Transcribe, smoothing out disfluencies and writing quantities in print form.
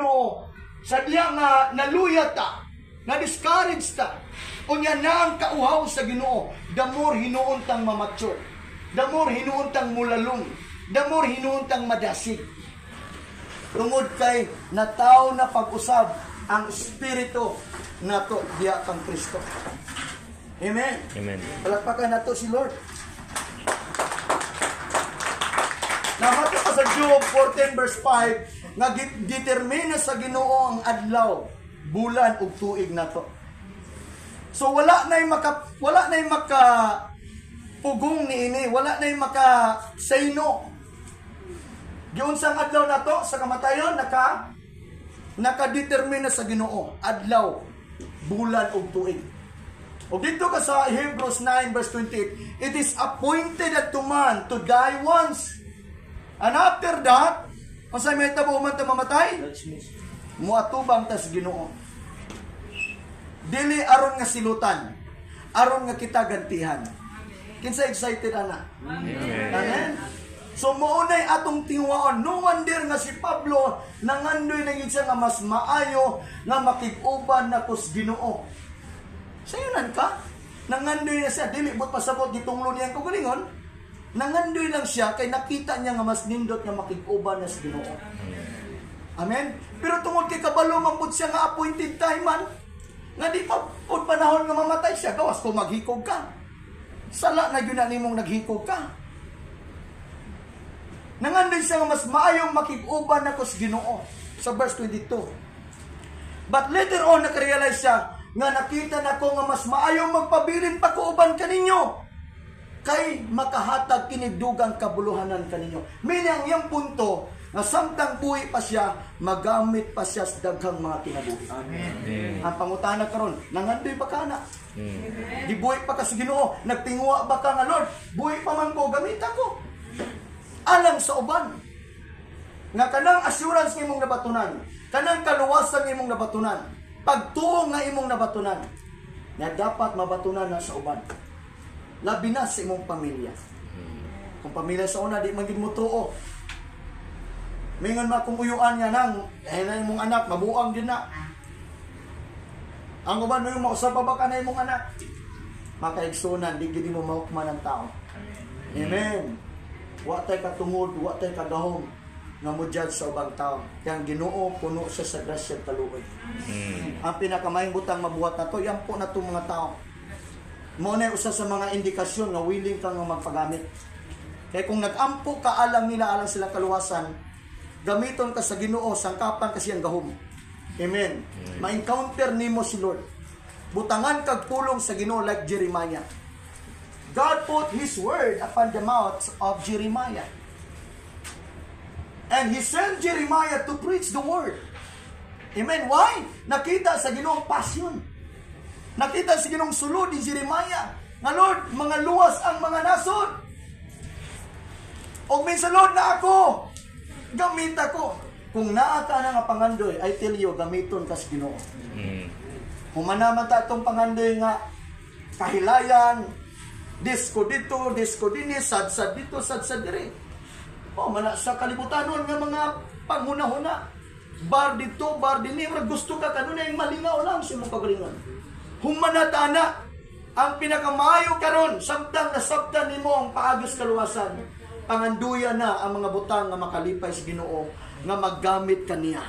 No, sa diya nga naluya ta, na discourage ta, unya na ang kauhaw sa Ginoo, the more hinuon tang mamature, the more hinuon tang mulalong, the more hinuon tang madasig. Tungod kay nataw na pag-usab ang Espiritu nato diya kang Kristo. Amen. Amen. Palakpakan nato si Lord. Namato pa sa Job 14 verse 5 nga determina sa Ginoo ang adlaw, bulan ug tuig nato. So wala nay maka pugong niini, wala nay maka say no. Giunsang adlaw nato sa kamatayon naka-determine sa Ginoo, adlaw, bulan ug tuig. O dito ka sa Hebrews 9 verse 28, it is appointed unto man to die once, and after that, kung sa may tabo man ta mamatay, muatubang tas Ginoo. Dili aron nga silutan, aron nga kita gantihan. Kinsa excited ana? Amen. So maunay atong tinuwaon. No wonder nga si Pablo nangandoy na gid siya nga mas maayo nga makig-uban na kus Ginoo. Sayunan ka? Nangandoy na siya, dili but pasabot gitunglo niya ko galingon. Nangandoy lang siya kay nakita niya nga mas nindot nga makig-uban na sa Ginoo. Amen. Pero tungod kay kabalo man pud siya nga appointed time man, nga di pa pud panahon nga mamatay siya, gawas ko maghikog ka. Sala na gyud na nimong naghikog ka. Nangandoy siya nga mas maayong makig-uban na kus Ginoo sa verse 22. But later on nakarealize siya nga nakita na ko nga mas maayong magpabilin pa ko uban kaninyo kay makahatag kinigdugang kabuluhanan kaninyo. Meaning yung punto na samtang buhi pa siya, magamit pa siya sa daghang mga kinabuhi. Amen. Ang pangutana karon, nangandoy ba ka na? Gibuhi pa ka sa Ginoo, nagtingwa ba ka nga Lord? Buhi pa man ko, gamit ako. Alang sa uban. Nga kanang assurance ng imong nabatunan, kanang kaluwasan ng imong nabatunan, pagtuo nga imong nabatunan, na dapat mabatunan na sa uban. Labi na sa imong pamilya. Kung pamilya sa una, di man gid mo tuo. Mingon ma kung uyuan nga nang, na imong anak, mabuang din na. Ang uban mo yung mausap pa ba ka na imong anak? Makaigsunan, di gid mo mahukman ang tao. Amen. Wa tay katungod, wa tay kagahom nga mo judge sa ubang tao. Kaya ang Ginoo puno siya sa grasya kaluoy. Ang pinakamaayong butang mabuhat na to, yan po na itong mga tao. Mo na usa sa mga indikasyon nga willing kang magpagamit. Kaya kung nag-ampo ka alam nila, alam sila kaluwasan, gamiton ka sa Ginoo, sangkapan kasi ang gahom. Amen. Ma-encounter nimo si Lord. Butangan kag pulong sa Ginoo like Jeremiah. God put His word upon the mouth of Jeremiah. And He sent Jeremiah to preach the word. Amen. Why? Nakita sa Ginoong passion. Nakita sa Ginoong sulod ni Jeremiah. Nga Lord, mga luwas ang mga nasod. O minsan Lord na ako, gamit ako. Kung naa ka na nga pangandoy, I tell you, gamiton ka sa Ginoo. Humanaman ta itong pangandoy nga kahilayan, disko dito, disko dini, sad-sad dito, sad-sad diri. O, mana sa kalibutanon nga mga panghuna-huna. Bar dito, bar dini, gusto ka kanuna yung malingaw lang sa mong kagalingan. Humanatana, ang pinakamayo karon, samtang nasabtan nimo ang paagos kaluwasan, panganduya na ang mga butang nga makalipay sa Ginoo, nga maggamit kaniya.